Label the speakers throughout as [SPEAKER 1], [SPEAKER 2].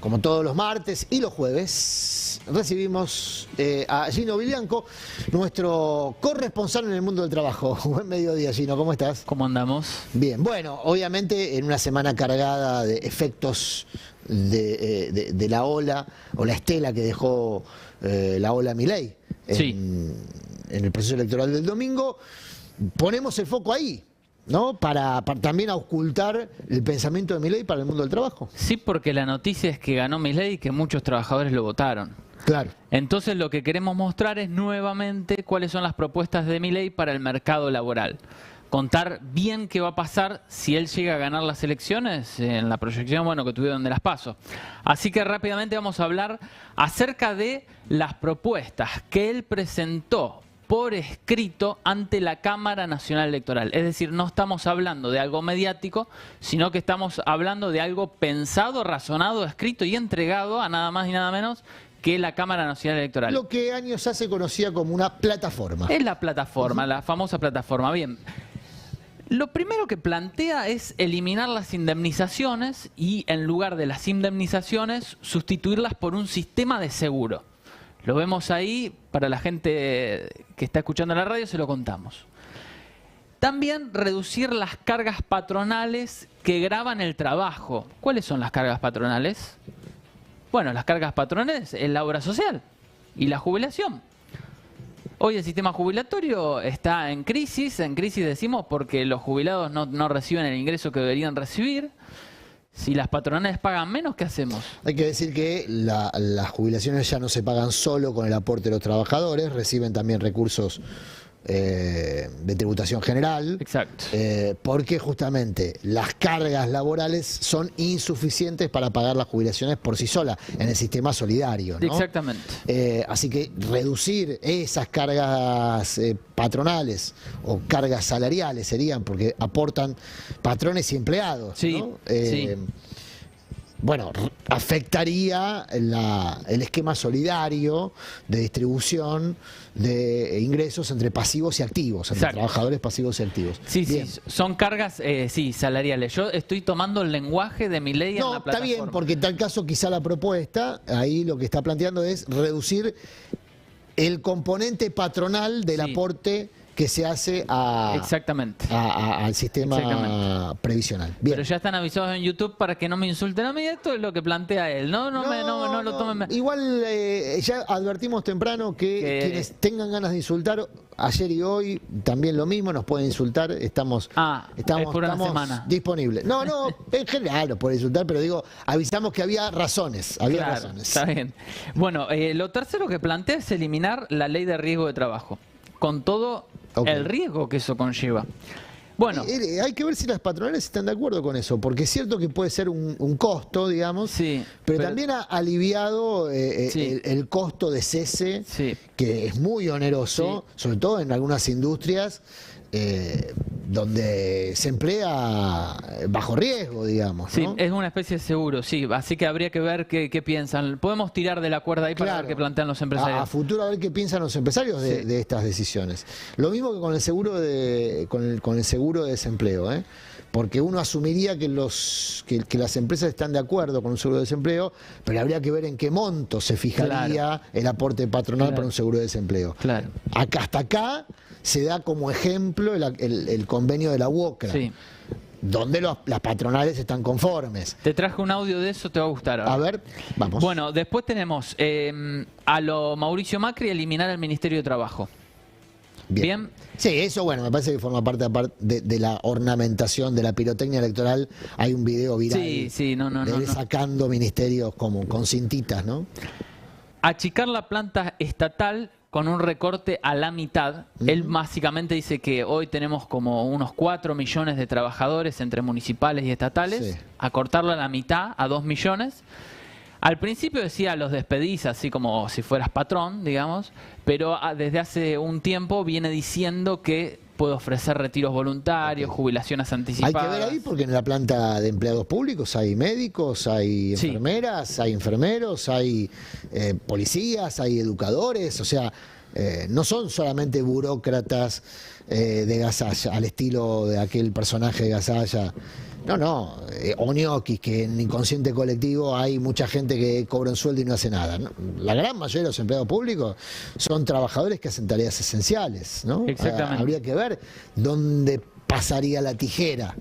[SPEAKER 1] como todos los martes y los jueves, recibimos a Gino Vilianco, nuestro corresponsal en el mundo del trabajo. Buen mediodía, Gino, ¿cómo estás?
[SPEAKER 2] ¿Cómo andamos?
[SPEAKER 1] Bien, bueno, obviamente en una semana cargada de efectos de la ola, o la estela que dejó la ola Milei en el proceso electoral del domingo, ponemos el foco ahí, ¿no? Para también ocultar el pensamiento de Milei para el mundo del trabajo.
[SPEAKER 2] Sí, porque la noticia es que ganó Milei y que muchos trabajadores lo votaron.
[SPEAKER 1] Claro.
[SPEAKER 2] Entonces lo que queremos mostrar es nuevamente cuáles son las propuestas de Milei para el mercado laboral. Contar bien qué va a pasar si él llega a ganar las elecciones en la proyección, bueno, que tuvieron de las PASO. Así que rápidamente vamos a hablar acerca de las propuestas que él presentó por escrito ante la Cámara Nacional Electoral. Es decir, no estamos hablando de algo mediático, sino que estamos hablando de algo pensado, razonado, escrito y entregado a nada más y nada menos que la Cámara Nacional Electoral.
[SPEAKER 1] Lo que años hace conocía como una plataforma.
[SPEAKER 2] Es la plataforma, la famosa plataforma. Bien, lo primero que plantea es eliminar las indemnizaciones y en lugar de las indemnizaciones sustituirlas por un sistema de seguro. Lo vemos ahí, para la gente que está escuchando la radio se lo contamos. También reducir las cargas patronales que gravan el trabajo. ¿Cuáles son las cargas patronales? Bueno, las cargas patronales es la obra social y la jubilación. Hoy el sistema jubilatorio está en crisis decimos porque los jubilados no reciben el ingreso que deberían recibir. Si las patronales pagan menos, ¿qué hacemos?
[SPEAKER 1] Hay que decir que las jubilaciones ya no se pagan solo con el aporte de los trabajadores, reciben también recursos de tributación general.
[SPEAKER 2] Exacto.
[SPEAKER 1] Porque justamente las cargas laborales son insuficientes para pagar las jubilaciones por sí solas en el sistema solidario, ¿no?
[SPEAKER 2] Exactamente.
[SPEAKER 1] Así que reducir esas cargas patronales o cargas salariales serían, porque aportan patrones y empleados,
[SPEAKER 2] Sí,
[SPEAKER 1] ¿no?
[SPEAKER 2] sí.
[SPEAKER 1] Bueno, afectaría el esquema solidario de distribución de ingresos entre pasivos y activos, entre trabajadores pasivos y activos.
[SPEAKER 2] Sí,
[SPEAKER 1] bien.
[SPEAKER 2] sí, son cargas salariales. Yo estoy tomando el lenguaje de Milei en la plataforma.
[SPEAKER 1] Está bien, porque en tal caso quizá la propuesta, ahí lo que está planteando es reducir el componente patronal del aporte que se hace al sistema previsional. Bien.
[SPEAKER 2] Pero ya están avisados en YouTube para que no me insulten a mí. Esto es lo que plantea él. No lo tomen.
[SPEAKER 1] Igual ya advertimos temprano que quienes tengan ganas de insultar, ayer y hoy también lo mismo, nos pueden insultar. Estamos
[SPEAKER 2] por una semana
[SPEAKER 1] disponibles. No, en general nos pueden insultar, pero digo, avisamos que había razones.
[SPEAKER 2] Está bien. Bueno, lo tercero que plantea es eliminar la ley de riesgo de trabajo, con todo el riesgo que eso conlleva. Bueno,
[SPEAKER 1] hay que ver si las patronales están de acuerdo con eso, porque es cierto que puede ser un costo, digamos, pero también ha aliviado el costo de cese, que es muy oneroso, sobre todo en algunas industrias donde se emplea bajo riesgo, digamos, ¿no?
[SPEAKER 2] Es una especie de seguro, así que habría que ver qué piensan. Podemos tirar de la cuerda ahí para ver qué plantean los empresarios.
[SPEAKER 1] A futuro a ver qué piensan los empresarios de estas decisiones. Lo mismo que con el seguro con el seguro de desempleo, porque uno asumiría que las empresas están de acuerdo con un seguro de desempleo, pero habría que ver en qué monto se fijaría el aporte patronal para un seguro de desempleo. Hasta acá se da como ejemplo el convenio de la UOCRA, donde las patronales están conformes.
[SPEAKER 2] Te traje un audio de eso, te va a gustar ahora.
[SPEAKER 1] A ver, vamos.
[SPEAKER 2] Bueno, después tenemos a lo Mauricio Macri eliminar el Ministerio de Trabajo. Bien.
[SPEAKER 1] Sí, eso bueno, me parece que forma parte de la ornamentación, de la pirotecnia electoral. Hay un video viral de él sacando ministerios como con cintitas, ¿no?
[SPEAKER 2] Achicar la planta estatal con un recorte a la mitad. Él básicamente dice que hoy tenemos como unos 4 millones de trabajadores entre municipales y estatales. Acortarlo a la mitad, a 2 millones. Al principio decía los despedís así como si fueras patrón, digamos, pero desde hace un tiempo viene diciendo que puede ofrecer retiros voluntarios, jubilaciones anticipadas.
[SPEAKER 1] Hay que ver ahí porque en la planta de empleados públicos hay médicos, hay enfermeras, hay enfermeros, hay policías, hay educadores, o sea, no son solamente burócratas de Gasalla, al estilo de aquel personaje de Gasalla o ñoquis, que en inconsciente colectivo hay mucha gente que cobra un sueldo y no hace nada, ¿no? La gran mayoría de los empleados públicos son trabajadores que hacen tareas esenciales, ¿no?
[SPEAKER 2] Exactamente.
[SPEAKER 1] Habría que ver dónde pasaría la tijera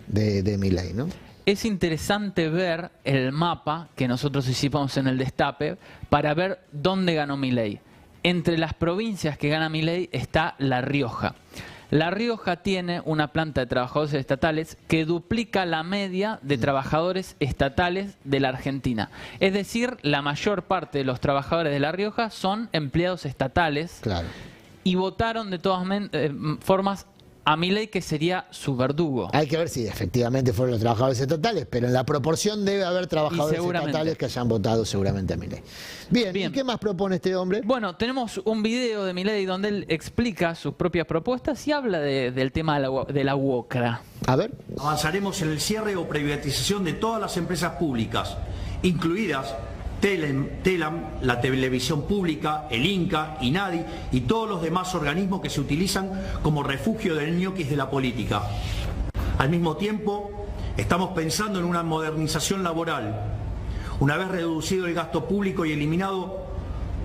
[SPEAKER 1] de Milei, ¿no?
[SPEAKER 2] Es interesante ver el mapa que nosotros hicimos en el Destape para ver dónde ganó Milei. Entre las provincias que gana Milei está La Rioja. La Rioja tiene una planta de trabajadores estatales que duplica la media de trabajadores estatales de la Argentina. Es decir, la mayor parte de los trabajadores de La Rioja son empleados estatales.
[SPEAKER 1] Claro.
[SPEAKER 2] Y votaron de todas formas a Milei, que sería su verdugo.
[SPEAKER 1] Hay que ver si efectivamente fueron los trabajadores estatales, pero en la proporción debe haber trabajadores estatales que hayan votado seguramente a Milei. Bien, ¿y qué más propone este hombre?
[SPEAKER 2] Bueno, tenemos un video de Milei donde él explica sus propias propuestas y habla del tema de la UOCRA.
[SPEAKER 1] A ver.
[SPEAKER 3] Avanzaremos en el cierre o privatización de todas las empresas públicas, incluidas Telam, la televisión pública, el Inca, INADI y todos los demás organismos que se utilizan como refugio de ñoquis de la política. Al mismo tiempo, estamos pensando en una modernización laboral. Una vez reducido el gasto público y eliminado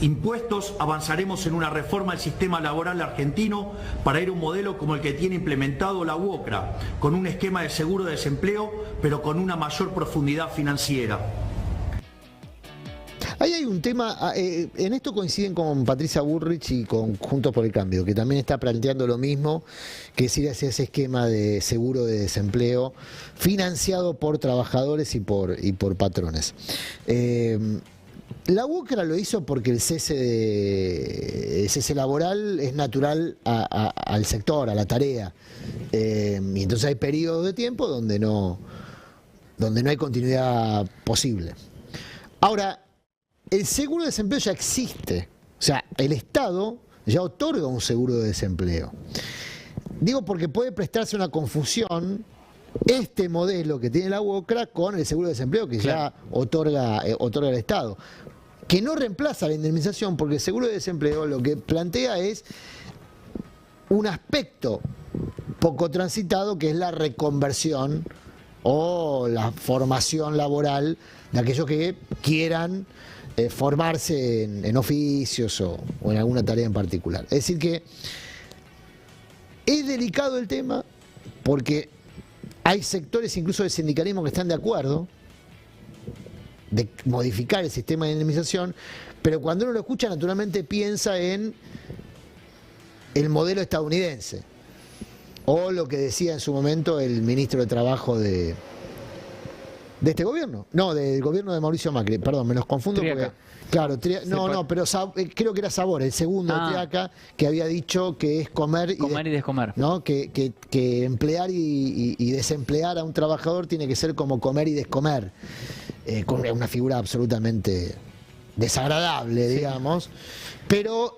[SPEAKER 3] impuestos, avanzaremos en una reforma del sistema laboral argentino para ir a un modelo como el que tiene implementado la UOCRA, con un esquema de seguro de desempleo, pero con una mayor profundidad financiera.
[SPEAKER 1] Ahí hay un tema, en esto coinciden con Patricia Bullrich y con Juntos por el Cambio, que también está planteando lo mismo, que es ir hacia ese esquema de seguro de desempleo financiado por trabajadores y por patrones. La UOCRA lo hizo porque el cese laboral es natural al sector, a la tarea, y entonces hay periodos de tiempo donde no hay continuidad posible. Ahora, el seguro de desempleo ya existe, o sea, el Estado ya otorga un seguro de desempleo. Digo porque puede prestarse una confusión este modelo que tiene la UOCRA con el seguro de desempleo que ya otorga el Estado, que no reemplaza la indemnización, porque el seguro de desempleo lo que plantea es un aspecto poco transitado, que es la reconversión o la formación laboral de aquellos que quieran formarse en oficios o en alguna tarea en particular. Es decir que es delicado el tema porque hay sectores incluso del sindicalismo que están de acuerdo de modificar el sistema de indemnización, pero cuando uno lo escucha naturalmente piensa en el modelo estadounidense o lo que decía en su momento el ministro de Trabajo de este gobierno, no, del gobierno de Mauricio Macri, perdón, me los confundo
[SPEAKER 2] Triaca.
[SPEAKER 1] porque, claro, pero creo que era Sabor, el segundo de Triaca, que había dicho que es comer y
[SPEAKER 2] descomer,
[SPEAKER 1] ¿no? Que emplear y desemplear a un trabajador tiene que ser como comer y descomer, con una figura absolutamente desagradable, digamos, pero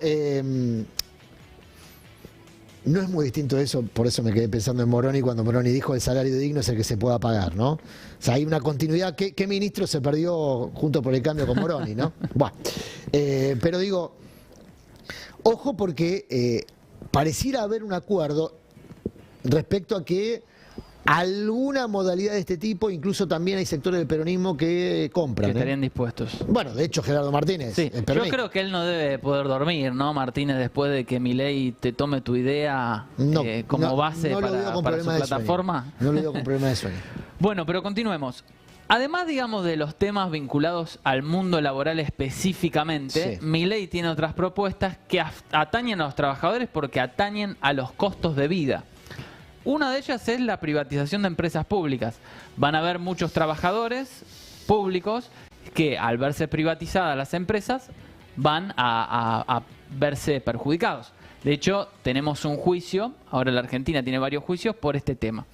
[SPEAKER 1] no es muy distinto eso, por eso me quedé pensando en Moroni cuando Moroni dijo el salario digno es el que se pueda pagar, ¿no? O sea, hay una continuidad. ¿Qué ministro se perdió Juntos por el Cambio con Moroni, no? Bueno, pero digo, ojo porque pareciera haber un acuerdo respecto a que alguna modalidad de este tipo, incluso también hay sectores del peronismo que compran.
[SPEAKER 2] Que estarían dispuestos.
[SPEAKER 1] Bueno, de hecho Gerardo Martínez.
[SPEAKER 2] Sí. Yo creo que él no debe poder dormir, ¿no, Martínez, después de que Milei te tome tu idea como base para su plataforma?
[SPEAKER 1] No lo digo con problemas de sueño.
[SPEAKER 2] Bueno, pero continuemos. Además, digamos, de los temas vinculados al mundo laboral específicamente, Milei tiene otras propuestas que atañen a los trabajadores porque atañen a los costos de vida. Una de ellas es la privatización de empresas públicas. Van a haber muchos trabajadores públicos que al verse privatizadas las empresas van a verse perjudicados. De hecho, tenemos un juicio, ahora la Argentina tiene varios juicios por este tema.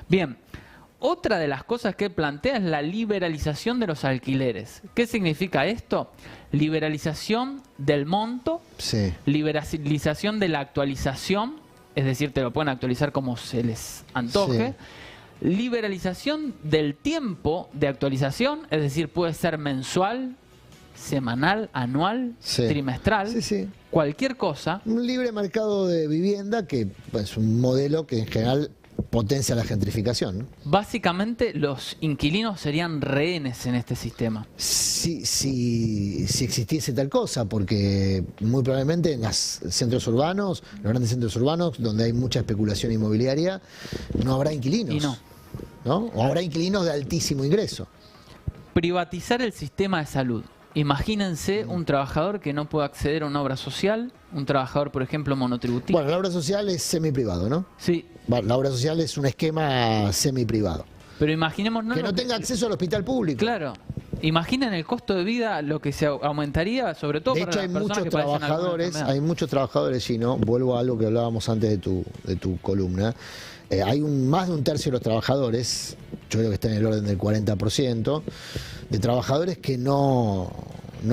[SPEAKER 2] Bien, otra de las cosas que plantea es la liberalización de los alquileres. ¿Qué significa esto? Liberalización del monto, liberalización de la actualización, es decir, te lo pueden actualizar como se les antoje. Liberalización del tiempo de actualización, es decir, puede ser mensual, semanal, anual, trimestral, cualquier cosa.
[SPEAKER 1] Un libre mercado de vivienda que es un modelo que en general potencia la gentrificación, ¿no?
[SPEAKER 2] Básicamente los inquilinos serían rehenes en este sistema.
[SPEAKER 1] Si existiese tal cosa, porque muy probablemente en los centros urbanos, los grandes centros urbanos, donde hay mucha especulación inmobiliaria, no habrá inquilinos.
[SPEAKER 2] Y
[SPEAKER 1] ¿No? O habrá inquilinos de altísimo ingreso.
[SPEAKER 2] Privatizar el sistema de salud. Imagínense un trabajador que no puede acceder a una obra social, un trabajador, por ejemplo, monotributista.
[SPEAKER 1] Bueno, la obra social es semi-privado, ¿no?
[SPEAKER 2] Sí.
[SPEAKER 1] La obra social es un esquema semi-privado.
[SPEAKER 2] Pero imaginemos...
[SPEAKER 1] Que no tenga acceso al hospital público.
[SPEAKER 2] Claro. Imaginen el costo de vida, lo que se aumentaría, sobre todo
[SPEAKER 1] de
[SPEAKER 2] para
[SPEAKER 1] hecho,
[SPEAKER 2] las personas que
[SPEAKER 1] hay muchos trabajadores, Gino, vuelvo a algo que hablábamos antes de tu columna. Hay más de un tercio de los trabajadores, yo creo que está en el orden del 40%, de trabajadores que no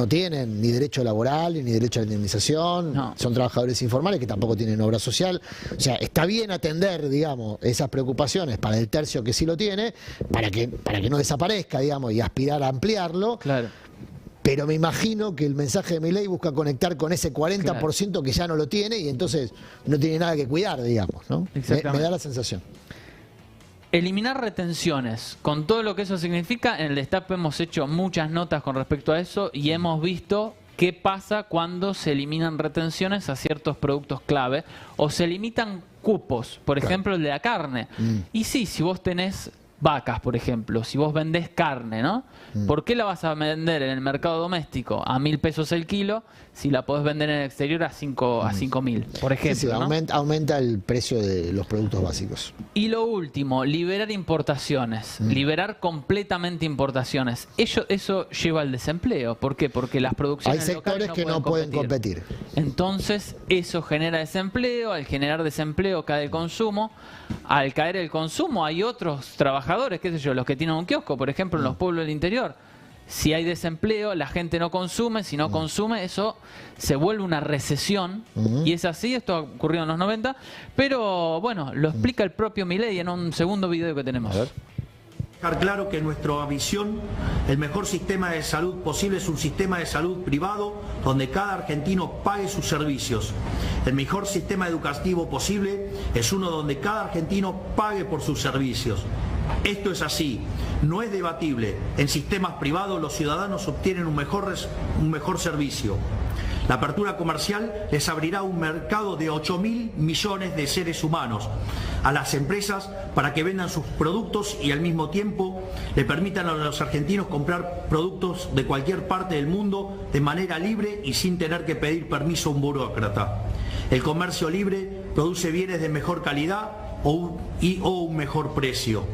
[SPEAKER 1] tienen ni derecho laboral ni derecho a la indemnización, son trabajadores informales que tampoco tienen obra social. O sea, está bien atender, digamos, esas preocupaciones para el tercio que sí lo tiene, para que no desaparezca, digamos, y aspirar a ampliarlo.
[SPEAKER 2] Claro.
[SPEAKER 1] Pero me imagino que el mensaje de Milei busca conectar con ese 40% que ya no lo tiene y entonces no tiene nada que cuidar, digamos, ¿no? Me da la sensación.
[SPEAKER 2] Eliminar retenciones, con todo lo que eso significa. En el Destape hemos hecho muchas notas con respecto a eso y hemos visto qué pasa cuando se eliminan retenciones a ciertos productos clave o se limitan cupos, por ejemplo el de la carne. Y sí, si vos tenés vacas, por ejemplo, si vos vendés carne, ¿no? ¿Por qué la vas a vender en el mercado doméstico a 1.000 pesos el kilo si la podés vender en el exterior a 5.000, por ejemplo?
[SPEAKER 1] Sí,
[SPEAKER 2] ¿no?
[SPEAKER 1] aumenta el precio de los productos básicos.
[SPEAKER 2] Y lo último, liberar importaciones, liberar completamente importaciones. Eso lleva al desempleo. ¿Por qué? Porque las producciones
[SPEAKER 1] hay sectores
[SPEAKER 2] locales
[SPEAKER 1] que no pueden competir.
[SPEAKER 2] Entonces, eso genera desempleo. Al generar desempleo cae el consumo. Al caer el consumo hay otros trabajadores, qué sé yo, los que tienen un kiosco, por ejemplo, en los pueblos del interior. Si hay desempleo, la gente no consume. Si no consume, eso se vuelve una recesión. Y es así, esto ha ocurrido en los 90. Pero bueno, lo explica el propio Milei en un segundo video que tenemos.
[SPEAKER 1] A ver.
[SPEAKER 3] Dejar claro que en nuestra visión el mejor sistema de salud posible es un sistema de salud privado donde cada argentino pague sus servicios. El mejor sistema educativo posible es uno donde cada argentino pague por sus servicios. Esto es así, no es debatible. En sistemas privados los ciudadanos obtienen un mejor servicio. La apertura comercial les abrirá un mercado de 8.000 millones de seres humanos a las empresas para que vendan sus productos y al mismo tiempo le permitan a los argentinos comprar productos de cualquier parte del mundo de manera libre y sin tener que pedir permiso a un burócrata. El comercio libre produce bienes de mejor calidad o un mejor precio.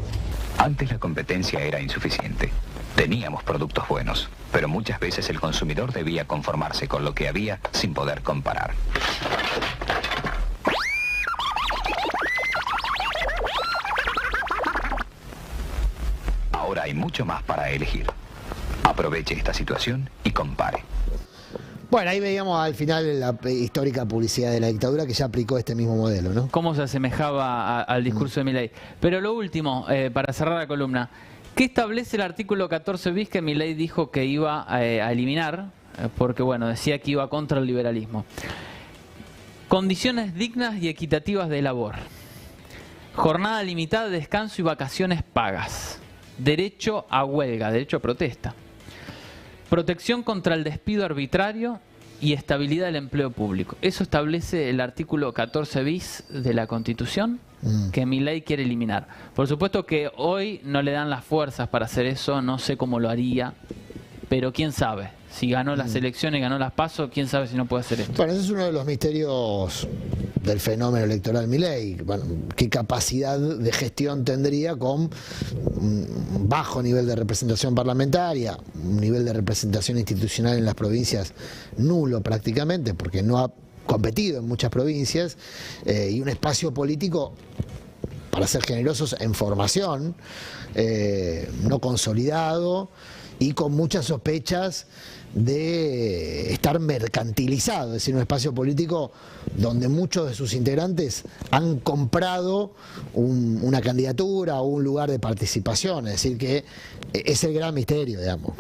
[SPEAKER 4] Antes la competencia era insuficiente. Teníamos productos buenos, pero muchas veces el consumidor debía conformarse con lo que había sin poder comparar. Ahora hay mucho más para elegir. Aproveche esta situación y compare.
[SPEAKER 1] Bueno, ahí veíamos al final la histórica publicidad de la dictadura que ya aplicó este mismo modelo, ¿no?
[SPEAKER 2] Cómo se asemejaba al discurso de Milei. Pero lo último, para cerrar la columna, ¿qué establece el artículo 14 bis que Milei dijo que iba a eliminar? Porque, bueno, decía que iba contra el liberalismo. Condiciones dignas y equitativas de labor. Jornada limitada de descanso y vacaciones pagas. Derecho a huelga, derecho a protesta. Protección contra el despido arbitrario y estabilidad del empleo público. Eso establece el artículo 14 bis de la Constitución que Milei quiere eliminar. Por supuesto que hoy no le dan las fuerzas para hacer eso, no sé cómo lo haría, pero quién sabe. Si ganó las elecciones, ganó las PASO, quién sabe si no puede hacer esto.
[SPEAKER 1] Bueno, ese es uno de los misterios del fenómeno electoral Milei. Bueno, qué capacidad de gestión tendría con un bajo nivel de representación parlamentaria, un nivel de representación institucional en las provincias nulo prácticamente, porque no ha competido en muchas provincias, y un espacio político, para ser generosos, en formación, no consolidado y con muchas sospechas de estar mercantilizado, es decir, un espacio político donde muchos de sus integrantes han comprado una candidatura o un lugar de participación, es decir, que es el gran misterio, digamos.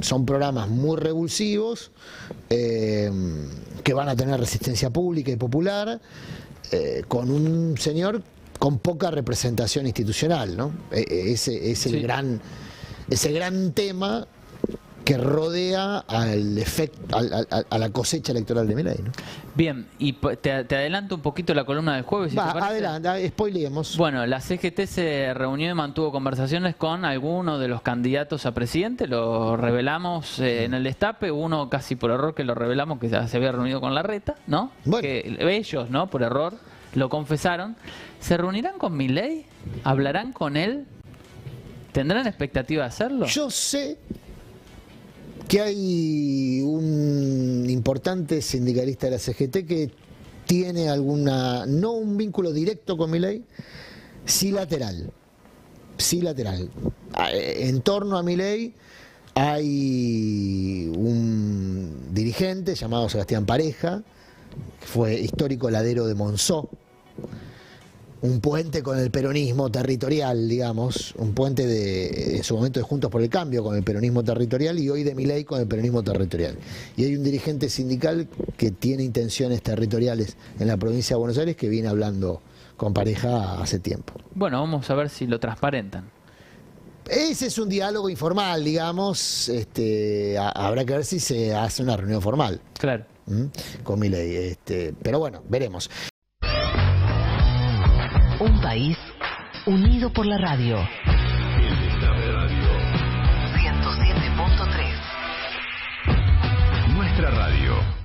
[SPEAKER 1] Son programas muy revulsivos que van a tener resistencia pública y popular, con un señor con poca representación institucional, ¿no? Ese es el gran tema que rodea al efecto, a la cosecha electoral de Milei, ¿no?
[SPEAKER 2] Bien, y te adelanto un poquito la columna del jueves.
[SPEAKER 1] Va, adelante, spoileemos.
[SPEAKER 2] Bueno, la CGT se reunió y mantuvo conversaciones con algunos de los candidatos a presidente, lo revelamos en el destape, uno casi por error que lo revelamos, que ya se había reunido con Larreta, ¿no?
[SPEAKER 1] Bueno.
[SPEAKER 2] Que ellos, ¿no? Por error, lo confesaron. ¿Se reunirán con Milei? ¿Hablarán con él? ¿Tendrán expectativa de hacerlo?
[SPEAKER 1] Yo sé que hay un importante sindicalista de la CGT que tiene no un vínculo directo con Milei, sí lateral. En torno a Milei hay un dirigente llamado Sebastián Pareja, que fue histórico ladero de Monzó, un puente con el peronismo territorial, digamos, un puente en su momento de Juntos por el Cambio con el peronismo territorial y hoy de Milei con el peronismo territorial. Y hay un dirigente sindical que tiene intenciones territoriales en la provincia de Buenos Aires que viene hablando con Pareja hace tiempo.
[SPEAKER 2] Bueno, vamos a ver si lo transparentan.
[SPEAKER 1] Ese es un diálogo informal, digamos, habrá que ver si se hace una reunión formal.
[SPEAKER 2] Claro.
[SPEAKER 1] Con Milei, pero bueno, veremos.
[SPEAKER 5] Un país unido por la radio.
[SPEAKER 6] El Destape Radio
[SPEAKER 5] 107.3.
[SPEAKER 6] Nuestra radio.